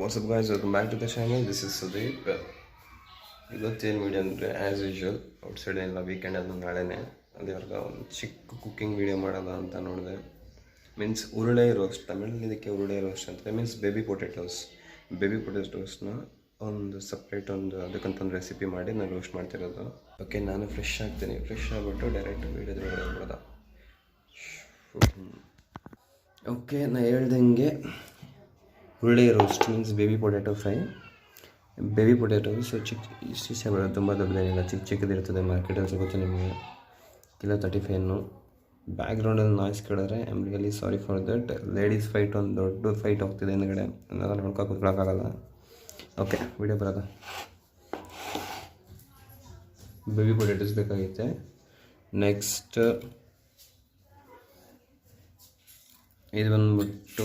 WhatsApp guys, welcome back to the channel. This is Sudeep. ಇವತ್ತೇನು video ಅಂದರೆ as usual outside ಎಲ್ಲ weekend ಅದು ನಾಳೆನೇ ಅದೇವ್ರಿಗೆ ಒಂದು ಚಿಕ್ಕ ಕುಕ್ಕಿಂಗ್ ವೀಡಿಯೋ ಮಾಡೋದ ಅಂತ ನೋಡಿದೆ. ಮೀನ್ಸ್ ಉರುಳೈ ರೋಸ್ಟ್, ತಮಿಳಲ್ಲಿ ಇದಕ್ಕೆ ಉರುಳೈ ರೋಸ್ಟ್ ಅಂತ ಮೀನ್ಸ್ ಬೇಬಿ ಪೊಟೆಟೋಸ್ನ ಒಂದು ಸಪ್ರೇಟ್ ಒಂದು ಅದಕ್ಕಂತ ಒಂದು ರೆಸಿಪಿ ಮಾಡಿ ನಾನು ರೋಸ್ಟ್ ಮಾಡ್ತಿರೋದು. ಓಕೆ, ನಾನು ಫ್ರೆಶ್ ಆಗ್ತೀನಿ. ಫ್ರೆಶ್ ಆಗಿಬಿಟ್ಟು ಡೈರೆಕ್ಟ್ ವೀಡಿಯೋದ್ರೊಳಗಡೆ ಹೋಗ್ಬಿಡೋದ. ಓಕೆ, ನಾನು ಹೇಳ್ದಂಗೆ urulai roast means baby potato fry. Baby potatoes ಇಷ್ಟ ಬರೋದು, ತುಂಬ ದೊಡ್ಡದೇನಿಲ್ಲ, ಚಿಕ್ಕದಿರ್ತದೆ. ಮಾರ್ಕೆಟಲ್ಲಿ ಸಿಗುತ್ತೆ ನಿಮಗೆ. ಕಿಲೋ 35. ಬ್ಯಾಕ್ಗ್ರೌಂಡಲ್ಲಿ ನಾಯ್ಸ್ ಕೇಳಿದ್ರೆ I am really sorry for that. Ladies fight, ಒಂದು ದೊಡ್ಡ ಫೈಟ್ ಹೋಗ್ತಿದೆ ಹಿಂದ್ಗಡೆ, ಅದೆಲ್ಲ ನೋಡ್ಕೊಂಡು ಕೂತ್ಕೊಳ್ಳೋಕ್ಕಾಗಲ್ಲ. ಓಕೆ, ವಿಡಿಯೋ ಬರೋದು. ಬೇಬಿ ಪೊಟ್ಯಾಟೋಸ್ ಬೇಕಾಗೈತೆ. ನೆಕ್ಸ್ಟ್ ಇದು ಬಂದ್ಬಿಟ್ಟು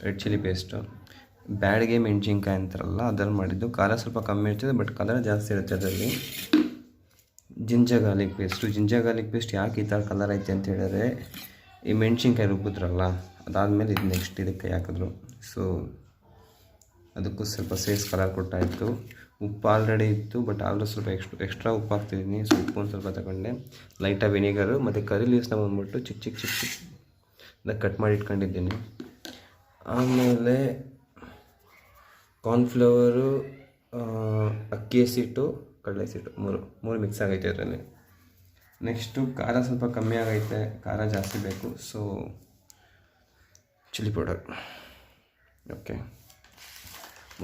ರೆಡ್ ಚಿಲ್ಲಿ ಪೇಸ್ಟು. ಬ್ಯಾಡಿಗೆ ಮೆಣಸಿನ್ಕಾಯಿ ಅಂತಾರಲ್ಲ ಅದ್ರಲ್ಲಿ ಮಾಡಿದ್ದು. ಖಾರ ಸ್ವಲ್ಪ ಕಮ್ಮಿ ಇರ್ತದೆ, ಬಟ್ ಕಲರ್ ಜಾಸ್ತಿ ಇರುತ್ತೆ ಅದರಲ್ಲಿ. ಜಿಂಜರ್ ಗಾರ್ಲಿಕ್ ಪೇಸ್ಟ್ ಯಾಕೆ ಈ ಥರ ಕಲರ್ ಐತೆ ಅಂತ ಹೇಳಿದ್ರೆ, ಈ ಮೆಣಸಿನ್ಕಾಯಿ ರುಬ್ಬಿದ್ರಲ್ಲ, ಅದಾದಮೇಲೆ ಇದು ನೆಕ್ಸ್ಟ್ ಇದಕ್ಕೆ ಹಾಕಿದ್ರು. ಸೊ ಅದಕ್ಕೂ ಸ್ವಲ್ಪ ಸೇಸ್ ಕಲರ್ ಕೊಟ್ಟಾಯಿತು. ಉಪ್ಪು ಆಲ್ರೆಡಿ ಇತ್ತು, ಬಟ್ ಆಲ್ರೆಡಿ ಸ್ವಲ್ಪ ಎಕ್ಸ್ಟ್ರಾ ಉಪ್ಪು ಹಾಕ್ತಿದ್ದೀನಿ. ಸೊ ಉಪ್ಪು ಒಂದು ಸ್ವಲ್ಪ ತಗೊಂಡೆ. ಲೈಟಾಗಿ ವಿನಿಗರು ಮತ್ತು ಕರಿ ಲೀವ್ಸ್ನ ಬಂದ್ಬಿಟ್ಟು ಚಿಕ್ಕ ಕಟ್ ಮಾಡಿ ಇಟ್ಕೊಂಡಿದ್ದೀನಿ. ಆಮೇಲೆ ಕಾರ್ನ್ಫ್ಲವರು, ಅಕ್ಕಿ ಹಸಿಟ್ಟು, ಕಡಲೆ ಹಸಿಟ್ಟು ಮೂರು ಮಿಕ್ಸ್ ಆಗೈತೆ ಅದರಲ್ಲಿ. ನೆಕ್ಸ್ಟು ಖಾರ ಸ್ವಲ್ಪ ಕಮ್ಮಿ ಆಗೈತೆ, ಖಾರ ಜಾಸ್ತಿ ಬೇಕು. So chilli powder. ಓಕೆ,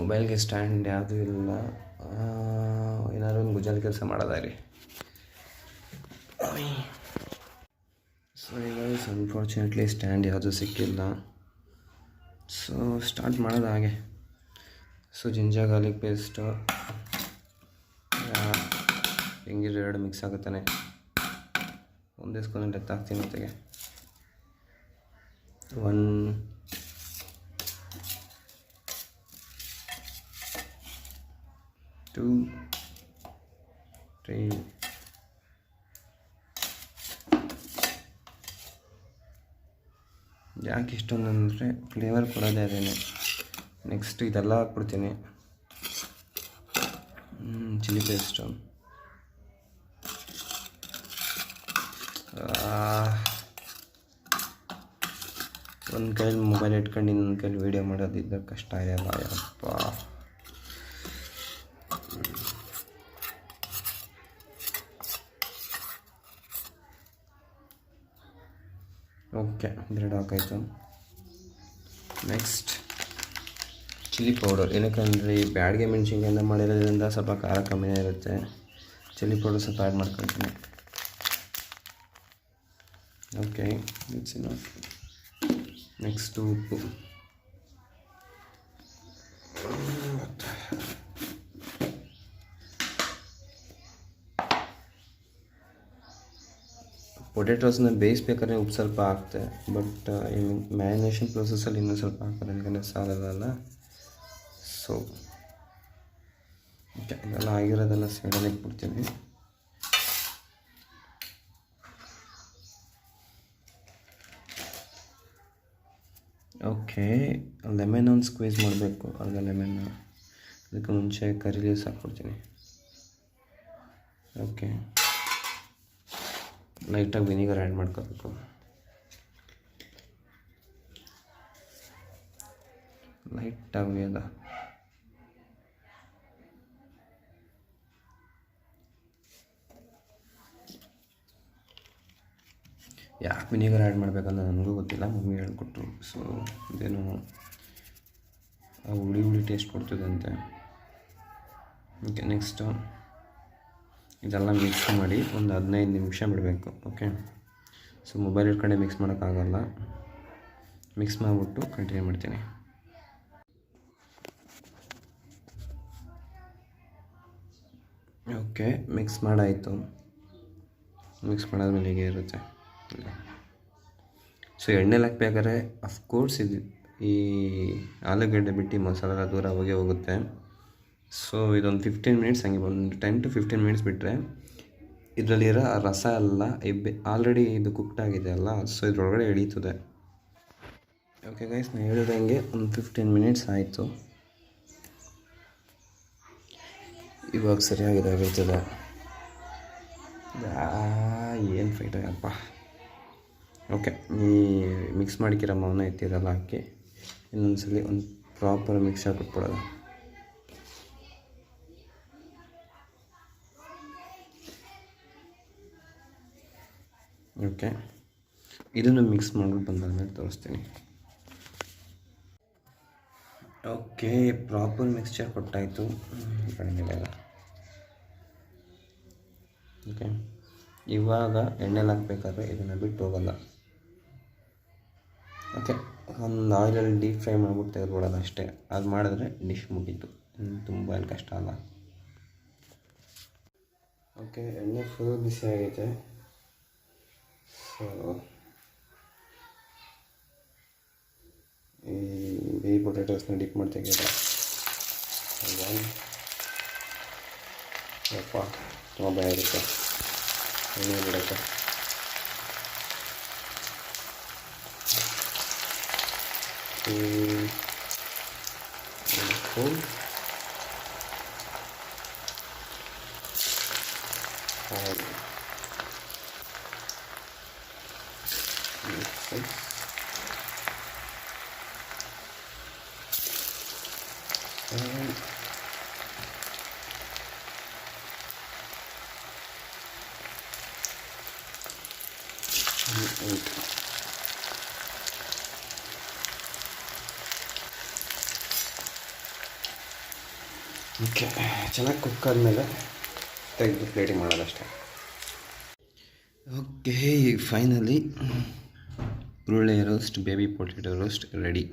ಮೊಬೈಲ್ಗೆ ಸ್ಟ್ಯಾಂಡ್ ಯಾವುದೂ ಇಲ್ಲ. ಏನಾದ್ರು ಒಂದು ಗುಜಲ್ ಕೆಲಸ ಮಾಡೋದಾರಿ. ಸೊ ಈಗ ಅನ್ಫಾರ್ಚುನೇಟ್ಲಿ ಸ್ಟ್ಯಾಂಡ್ ಯಾವುದೂ ಸಿಕ್ಕಿಲ್ಲ. ಸೊ ಸ್ಟಾರ್ಟ್ ಮಾಡೋದು ಹಾಗೆ. ಸೊ ಜಿಂಜರ್ ಗಾರ್ಲಿಕ್ ಪೇಸ್ಟು ಹೆಂಗಿರೋ ಎರಡು ಮಿಕ್ಸ್ ಆಗುತ್ತಾನೆ. ಒಂದೇ ಸ್ಪೂನ್ ಡೆತ್ ಹಾಕ್ತೀನಿ. ಜೊತೆಗೆ 1 2 3 ಯಾಕೆ ಇಷ್ಟೊಂದು ಅಂದರೆ ಫ್ಲೇವರ್ ಕೊಡೋದೇ ಅದೇನೆ. ನೆಕ್ಸ್ಟ್ ಇದೆಲ್ಲ ಹಾಕ್ಬಿಡ್ತೀನಿ. ಚಿಲ್ಲಿ ಪೇಸ್ಟು, ಒಂದು ಕೈಲಿ ಮೊಬೈಲ್ ಇಟ್ಕೊಂಡು ಇನ್ನೊಂದು ಕೈಲಿ ವೀಡಿಯೋ ಮಾಡೋದಿದ್ದ ಕಷ್ಟ ಇದೆಯಲ್ಲ ಯಪ್ಪ. ಓಕೆ, ಎರಡು ಹಾಕಾಯಿತು. Next chilli powder. ಏನಕ್ಕಂದರೆ ಈ ಬ್ಯಾಡಿಗೆ ಮೆಣಸಿನ್ಕಾಯಿಂದ ಮಾಡಿರೋದ್ರಿಂದ ಸ್ವಲ್ಪ ಖಾರ ಕಮ್ಮಿನೇ ಇರುತ್ತೆ. ಚಿಲ್ಲಿ ಪೌಡರ್ ಸ್ವಲ್ಪ ಆ್ಯಡ್ ಮಾಡ್ಕೊಳ್ತೀನಿ. ಓಕೆ, ನೆಕ್ಸ್ಟು ಉಪ್ಪು. ಪೊಟ್ಯಾಟೋಸ್ನ ಬೇಯಿಸ್ಬೇಕಾದ್ರೆ ಉಪ್ಪು ಸ್ವಲ್ಪ ಹಾಕ್ತೆ, ಬಟ್ ಈ ಮ್ಯಾರಿನೇಷನ್ ಪ್ರೊಸೆಸಲ್ಲಿ ಇನ್ನೂ ಸ್ವಲ್ಪ ಹಾಕೋದು ಯಾಕಂದರೆ ಸಾಲಲ್ಲ. ಸೊ ಓಕೆ, ಇದೆಲ್ಲ ಆಗಿರೋದೆಲ್ಲ ಸೈಡಲ್ಲಿ ಇಟ್ಬಿಡ್ತೀನಿ. ಓಕೆ, ಲೆಮನ್ ಒಂದು ಸ್ಕ್ವೀಸ್ ಮಾಡಬೇಕು. ಅರ್ಧ ಲೆಮನ್ನ ಅದಕ್ಕೆ ಮುಂಚೆ ಕರಿ ಲೀವ್ಸ್ ಹಾಕ್ಬಿಡ್ತೀನಿ. ಓಕೆ, ಲೈಟಾಗಿ ವಿನಿಗರ್ ಆ್ಯಡ್ ಮಾಡ್ಕೋಬೇಕು. ಲೈಟಾಗಿ ಅದ. ಯಾಕೆ ವಿನಿಗರ್ ಆ್ಯಡ್ ಮಾಡಬೇಕಂತ ನನಗೂ ಗೊತ್ತಿಲ್ಲ, ಮಮ್ಮಿ ಹೇಳ್ಕೊಟ್ರು. ಸೊ ಇದೇನು ಹುಳಿ ಟೇಸ್ಟ್ ಕೊಡ್ತದಂತೆ. ಓಕೆ, ನೆಕ್ಸ್ಟು ಇದೆಲ್ಲ ಮಿಕ್ಸ್ ಮಾಡಿ ಒಂದು 15 ನಿಮಿಷ ಬಿಡಬೇಕು. ಓಕೆ, ಸೊ ಮೊಬೈಲ್ ಇಟ್ಕೊಂಡೆ ಮಿಕ್ಸ್ ಮಾಡೋಕ್ಕಾಗಲ್ಲ. ಮಿಕ್ಸ್ ಮಾಡಿಬಿಟ್ಟು ಕಂಟಿನ್ಯೂ ಮಾಡ್ತೀನಿ. ಓಕೆ, ಮಿಕ್ಸ್ ಮಾಡಾಯಿತು. ಮಿಕ್ಸ್ ಮಾಡಾದ್ಮೇಲೆ ಹೀಗೆ ಇರುತ್ತೆ. ಸೊ ಎಣ್ಣೆಲಿ ಹಾಕ್ಬೇಕಾದ್ರೆ ಅಫ್ಕೋರ್ಸ್ ಇದು ಈ ಆಲೂಗಡ್ಡೆ ಬಿಟ್ಟು ಮಸಾಲ ದೂರ ಹೋಗುತ್ತೆ. ಸೊ ಇದೊಂದು 15 ಮಿನಿಟ್ಸ್ ಹಂಗೆ, ಒಂದು 10 to 15 ಮಿನಿಟ್ಸ್ ಬಿಟ್ಟರೆ ಇದರಲ್ಲಿರೋ ಆ ರಸ ಎಲ್ಲ ಆಲ್ರೆಡಿ ಇದು ಕುಕ್ಡ್ ಆಗಿದೆ ಅಲ್ಲ, ಸೊ ಇದ್ರೊಳಗಡೆ ಎಳೀತದೆ. ಓಕೆ ಗೈಸ್, ನಾನು ಹೇಳಿದಂಗೆ ಒಂದು 15 ಮಿನಿಟ್ಸ್ ಆಯಿತು. ಇವಾಗ ಸರಿಯಾಗಿದೆ ಆಗಿರ್ತದೆ. ಏನು ಫೈಟ್ ಆಗಪ್ಪ. ಓಕೆ, ಈ ಮಿಕ್ಸ್ ಮಾಡಿಕ್ಕಿರೋ ಮಾವನ್ನ ಎತ್ತಿರಲ್ಲ ಹಾಕಿ ಇನ್ನೊಂದ್ಸಲಿ ಒಂದು ಪ್ರಾಪರ್ ಮಿಕ್ಸ್ ಹಾಕ್ಬಿಟ್ಬಿಡೋದು. ಓಕೆ, ಇದನ್ನು ಮಿಕ್ಸ್ ಮಾಡ್ಬಿಟ್ಟು ಬಂದಾದ್ಮೇಲೆ ತೋರಿಸ್ತೀನಿ. ಓಕೆ, ಪ್ರಾಪರ್ ಮಿಕ್ಸ್ಚರ್ ಕೊಟ್ಟಾಯಿತು. ಕಡಿಮೆ. ಓಕೆ, ಇವಾಗ ಎಣ್ಣೆಲಿ ಹಾಕ್ಬೇಕಾದ್ರೆ ಇದನ್ನು ಬಿಟ್ಟು ಹೋಗಲ್ಲ. ಓಕೆ, ಒಂದು ಆಯಿಲಲ್ಲಿ ಡೀಪ್ ಫ್ರೈ ಮಾಡ್ಬಿಟ್ಟು ತೆಗೆದುಬಿಡೋದು ಅಷ್ಟೇ. ಅದು ಮಾಡಿದ್ರೆ ಡಿಶ್ ಮುಗೀತು. ತುಂಬ ಏನು ಕಷ್ಟ ಅಲ್ಲ. ಓಕೆ, ಎಣ್ಣೆ ಫುಲ್ ಬಿಸಿ ಆಗೈತೆ. ಸೊ ಈ ಬೇಬಿ ಪೊಟ್ಯಾಟೋಸ್ನ ಡಿಪ್ ಮಾಡಿ ತೆಗೆಯೋದು. ಯಪ್ಪ, ತುಂಬ ಭಯ ಇರುತ್ತೆ ಎಣ್ಣೆ ಬಿಡೋಕ್ಕೆ. ಓಕೆ, ಚೆನ್ನಾಗಿ ಕುಕ್ ಆದಮೇಲೆ ತೆಗೆದು ಪ್ಲೇಟಿಂಗ್ ಮಾಡೋದಷ್ಟೇ. Okay, finally urulai roast, baby potato roast ready.